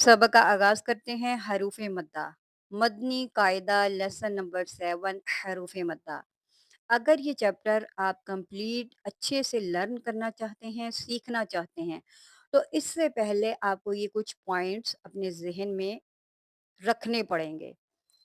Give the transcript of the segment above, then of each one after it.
सबक का आगाज़ करते हैं हरूफ मद्दा। मदनी कायदा लेसन नंबर 7 हरूफ मद्दा। अगर ये चैप्टर आप कंप्लीट अच्छे से लर्न करना चाहते हैं, सीखना चाहते हैं, तो इससे पहले आपको ये कुछ पॉइंट्स अपने ज़हन में रखने पड़ेंगे,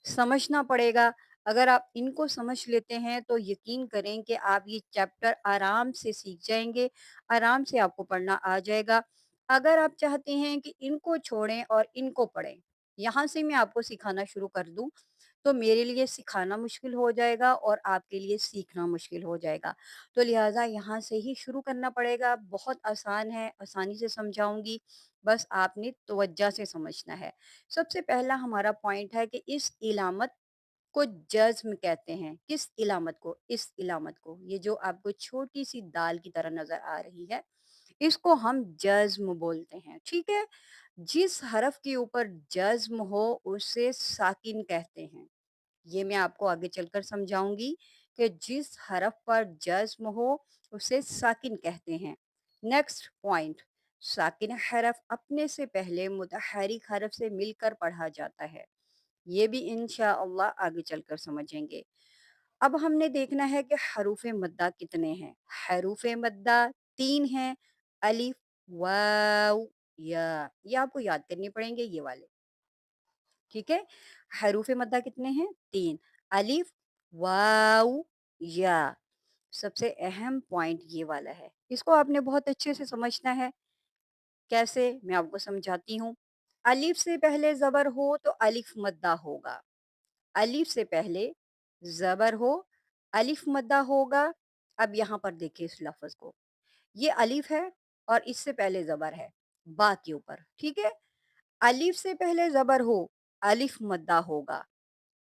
समझना पड़ेगा। अगर आप इनको समझ लेते हैं तो यकीन करें कि आप ये चैप्टर आराम से सीख जाएँगे, आराम से आपको पढ़ना आ जाएगा। अगर आप चाहते हैं कि इनको छोड़ें और इनको पढ़ें, यहाँ से मैं आपको सिखाना शुरू कर दूँ, तो मेरे लिए सिखाना मुश्किल हो जाएगा और आपके लिए सीखना मुश्किल हो जाएगा। तो लिहाज़ा यहाँ से ही शुरू करना पड़ेगा, बहुत आसान है, आसानी से समझाऊँगी, बस आपने तवज्जो से समझना है। सबसे पहला हमारा पॉइंट है कि इस इलामत को जज़्म कहते हैं। किस इलामत को? इस इलामत को। ये जो आपको छोटी-सी दाल की तरह नज़र आ रही है, इसको हम जज़्म बोलते हैं, ठीक है? जिस हरफ के ऊपर जज़्म हो उसे साकिन कहते हैं। ये मैं आपको आगे चलकर समझाऊँगी कि जिस हरफ पर जज़्म हो उसे साकिन कहते हैं। नेक्स्ट पॉइंट, साकिन हरफ अपने से पहले मुतहर्रिक हरफ से मिलकर पढ़ा जाता है। ये भी इंशाअल्लाह आगे चलकर समझेंगे। अब हमने देखना है कि हरूफ़ मद्दा कितने हैं। हरूफ़ मद्दा 3 हैं, अलिफ, वाव, या। ये आपको याद करने पड़ेंगे ये वाले, ठीक है? हरूफ़ मद्दा कितने हैं? 3, अलिफ, वाव, या। सबसे अहम पॉइंट ये वाला है। इसको आपने बहुत अच्छे से समझना है। कैसे? मैं आपको समझाती हूँ। अलिफ से पहले ज़बर हो तो अलिफ मद्दा होगा। अलिफ से पहले ज़बर हो, अलिफ मद्दा होगा। अब यहाँ पर देखिए इस लफ़्ज़ को, ये अलिफ है और इससे पहले ज़बर है, बा के ऊपर, ठीक है? अलिफ से पहले ज़बर हो, अलिफ मद्दा होगा।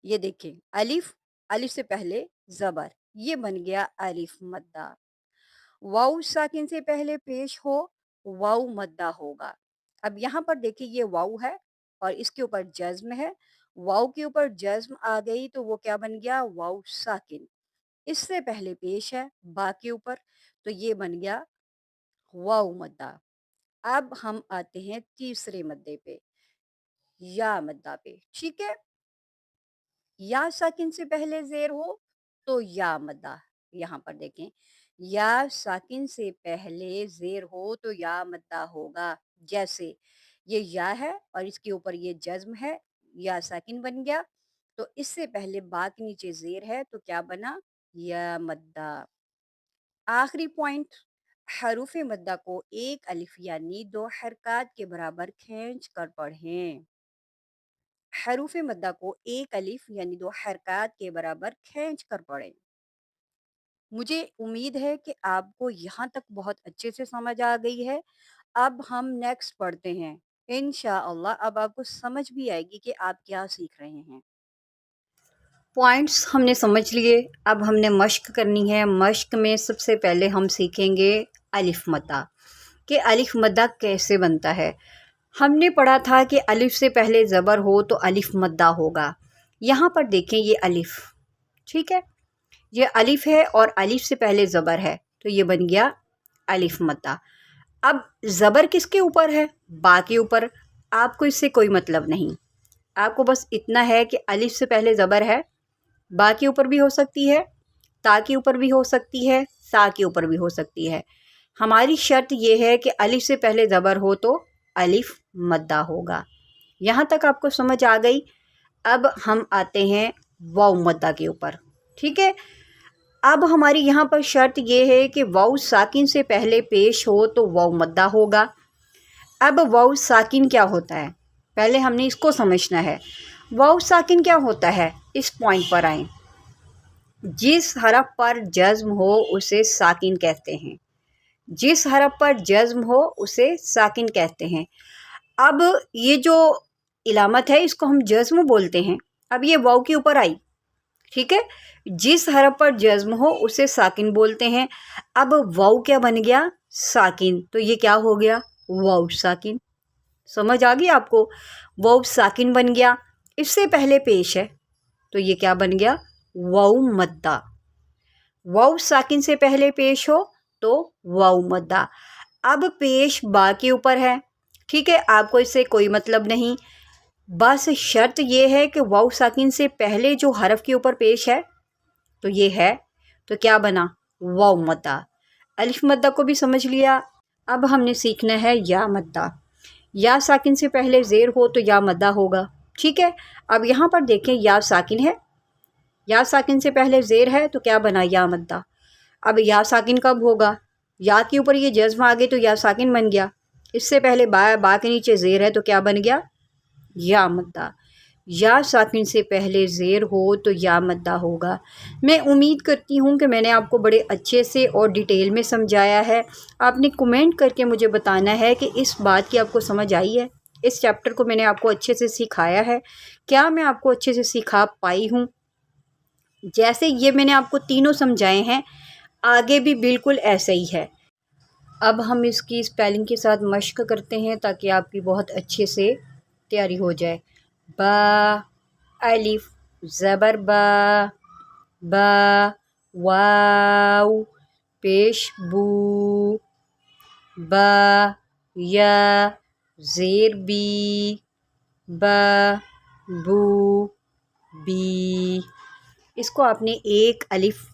ये देखिए अलिफ, अलिफ से पहले ज़बर, ये बन गया अलिफ मद्दा। वाऊ साकिन से पहले पेश हो, वाऊ मद्दा होगा। अब यहाँ पर देखिए ये वाऊ है और इसके ऊपर जज़्म है। वाऊ के ऊपर जज़्म आ गई तो वो क्या बन गया? वाऊ साकिन। इससे पहले पेश है बा के ऊपर, तो ये बन गया वाऊ मद्दा। अब हम आते हैं तीसरे मद्दे पे, या मद्दा पे, ठीक है? या साकिन से पहले ज़ेर हो तो या मद्दा। यहाँ पर देखें, या साकिन से पहले ज़ेर हो तो या मद्दा होगा। जैसे ये या है और इसके ऊपर ये जज़्म है, या साकिन बन गया। तो इससे पहले बा के नीचे ज़ेर है तो क्या बना? या मद्दा। आखिरी पॉइंट, हरूफ मद्दा को एक अलिफ यानी 2 हरकत के बराबर खींच कर पढ़ें। हरूफ मद्दा को एक अलिफ यानी 2 हरकत के बराबर खींच कर पढ़ें। मुझे उम्मीद है कि आपको यहाँ तक बहुत अच्छे से समझ आ गई है। अब हम नेक्स्ट पढ़ते हैं। इंशाअल्लाह अब आपको समझ भी आएगी कि आप क्या सीख रहे हैं। पॉइंट्स हमने समझ लिए, अब हमने मश्क करनी है। मश्क में सबसे पहले हम सीखेंगे अलिफ मद्दा, कि अलिफ मद्दा कैसे बनता है। हमने पढ़ा था कि अलिफ से पहले ज़बर हो तो अलिफ मद्दा होगा। यहाँ पर देखें ये अलिफ, ठीक है? ये अलिफ है और अलिफ से पहले ज़बर है, तो ये बन गया अलिफ मद्दा। अब ज़बर किसके ऊपर है? बा के ऊपर। आपको इससे कोई मतलब नहीं, आपको बस इतना है कि अलिफ से पहले ज़बर है, बा के ऊपर भी हो सकती है, ता के ऊपर भी हो सकती है, सा के ऊपर भी हो सकती है। हमारी शर्त ये है कि अलिफ से पहले ज़बर हो तो अलिफ मद्दा होगा। यहाँ तक आपको समझ आ गई। अब हम आते हैं वाव मद्दा के ऊपर, ठीक है? अब हमारी यहाँ पर शर्त ये है कि वाव साकिन से पहले पेश हो तो वाव मद्दा होगा। अब वाव साकिन क्या होता है, पहले हमने इसको समझना है। वाव साकिन क्या होता है, इस पॉइंट पर आएँ। जिस हरफ पर जज़्म हो उसे साकिन कहते हैं। जिस हरफ पर जज़्म हो उसे साकिन कहते हैं। अब ये जो इलामत है इसको हम जज़्म बोलते हैं। अब ये वाव के ऊपर आई, ठीक है? जिस हरफ पर जज़्म हो उसे साकिन बोलते हैं। अब वाव क्या बन गया? साकिन। तो ये क्या हो गया? वाव साकिन। समझ आ गई आपको? वाव साकिन बन गया। इससे पहले पेश है तो ये क्या बन गया? वाव मद्दा। वाव साकिन से पहले पेश हो तो वाव मद्दा। अब पेश बा के ऊपर है, ٹھیک ہے، آپ کو اس سے کوئی مطلب نہیں، بس شرط یہ ہے کہ واو ساکن سے پہلے جو حرف کے اوپر پیش ہے تو یہ ہے، تو کیا بنا؟ واو مدہ۔ الف مدہ کو بھی سمجھ لیا، اب ہم نے سیکھنا ہے یا مدہ۔ یا ساکن سے پہلے زیر ہو تو یا مدہ ہوگا، ٹھیک ہے۔ اب یہاں پر دیکھیں یا ساکن ہے، یا ساکن سے پہلے زیر ہے تو کیا بنا؟ یا مدہ۔ اب یا ساکن کب ہوگا؟ یا کے اوپر یہ جزم آ گئی تو یا ساکن بن گیا، اس سے پہلے با کے نیچے زیر ہے تو کیا بن گیا؟ یا مدہ۔ یا ساکن سے پہلے زیر ہو تو یا مدہ ہوگا۔ میں امید کرتی ہوں کہ میں نے آپ کو بڑے اچھے سے اور ڈیٹیل میں سمجھایا ہے۔ آپ نے کمنٹ کر کے مجھے بتانا ہے کہ اس بات کی آپ کو سمجھ آئی ہے، اس چیپٹر کو میں نے آپ کو اچھے سے سکھایا ہے، کیا میں آپ کو اچھے سے سکھا پائی ہوں؟ جیسے یہ میں نے آپ کو تینوں سمجھائے ہیں، آگے بھی بالکل ایسا ہی ہے۔ اب ہم اس کی اسپیلنگ کے ساتھ مشق کرتے ہیں تاکہ آپ کی بہت اچھے سے تیاری ہو جائے۔ با، الف زبر با، با، واو پیش بو، با، یا زیر بی، با، بو، بی۔ اس کو آپ نے ایک الف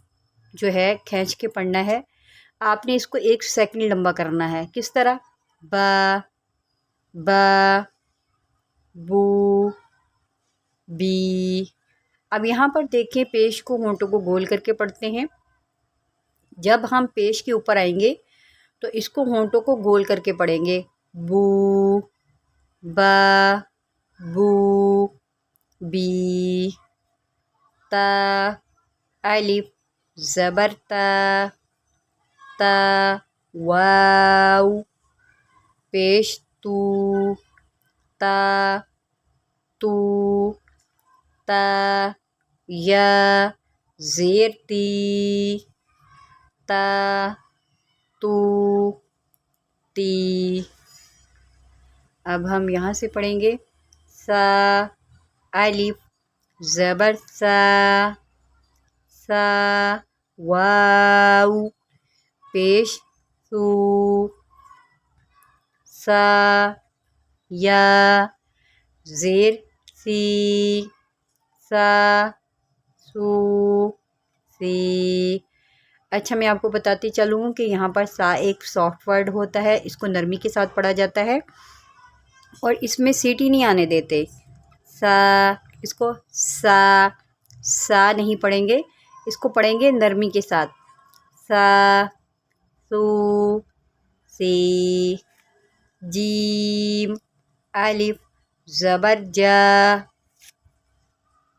جو ہے کھینچ کے پڑھنا ہے، آپ نے اس کو 1 سیکنڈ لمبا کرنا ہے۔ کس طرح؟ با، با، بو، بی۔ اب یہاں پر دیکھیں پیش کو ہونٹوں کو گول کر کے پڑھتے ہیں، جب ہم پیش کے اوپر آئیں گے تو اس کو ہونٹوں کو گول کر کے پڑھیں گے، بو، با، بو، بی۔ تا، الف زبر تا، تا، واو پیش تو، تا، تو، تا، یا زیر تی، تا، تو، تی۔ اب ہم یہاں سے پڑھیں گے سا، الف زبر سا، سا، واو پیش سو، سا، یا زیر سی، سا، سو، سی۔ اچھا میں آپ کو بتاتی چلوں کہ یہاں پر سا ایک سافٹ ورڈ ہوتا ہے، اس کو نرمی کے ساتھ پڑھا جاتا ہے اور اس میں سیٹی نہیں آنے دیتے۔ سا، اس کو سا، سا نہیں پڑھیں گے، اس کو پڑھیں گے نرمی کے ساتھ، سا، سو، سی۔ جیم، الف زبر جا،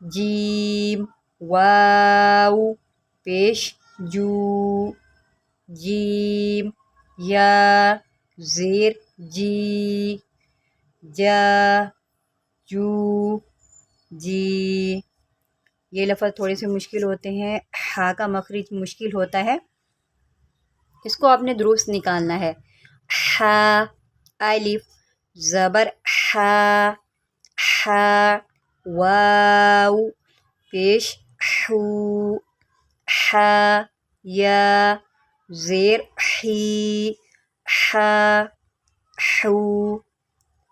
جیم، واو پیش جو، جیم، یا زیر جی، جا، جو، جی۔ یہ لفظ تھوڑے سے مشکل ہوتے ہیں، ہا کا مخرج مشکل ہوتا ہے، اس کو آپ نے درست نکالنا ہے۔ ہا، الف زبر ہا، ہا، واو پیش ہو، ہا، یا زیر ہی، ہا، ہو،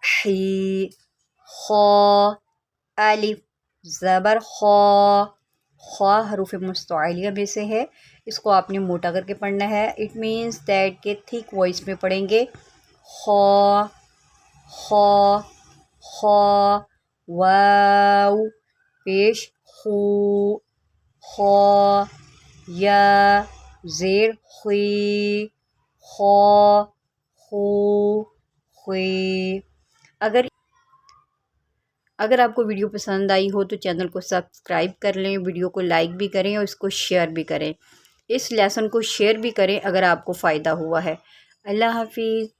ہی۔ خا، الف زبر خا، خا حروف مستعلیہ میں سے ہے، اس کو آپ نے موٹا کر کے پڑھنا ہے، اٹ مینس دیٹ کہ تھک وائس میں پڑھیں گے۔ خا، خا، خا، واو پیش خو، خا، یا زیر خوی، خا، خو، خوی۔ اگر آپ کو ویڈیو پسند آئی ہو تو چینل کو سبسکرائب کر لیں، ویڈیو کو لائک بھی کریں اور اس کو شیئر بھی کریں، اس لیسن کو شیئر بھی کریں اگر آپ کو فائدہ ہوا ہے۔ اللہ حافظ۔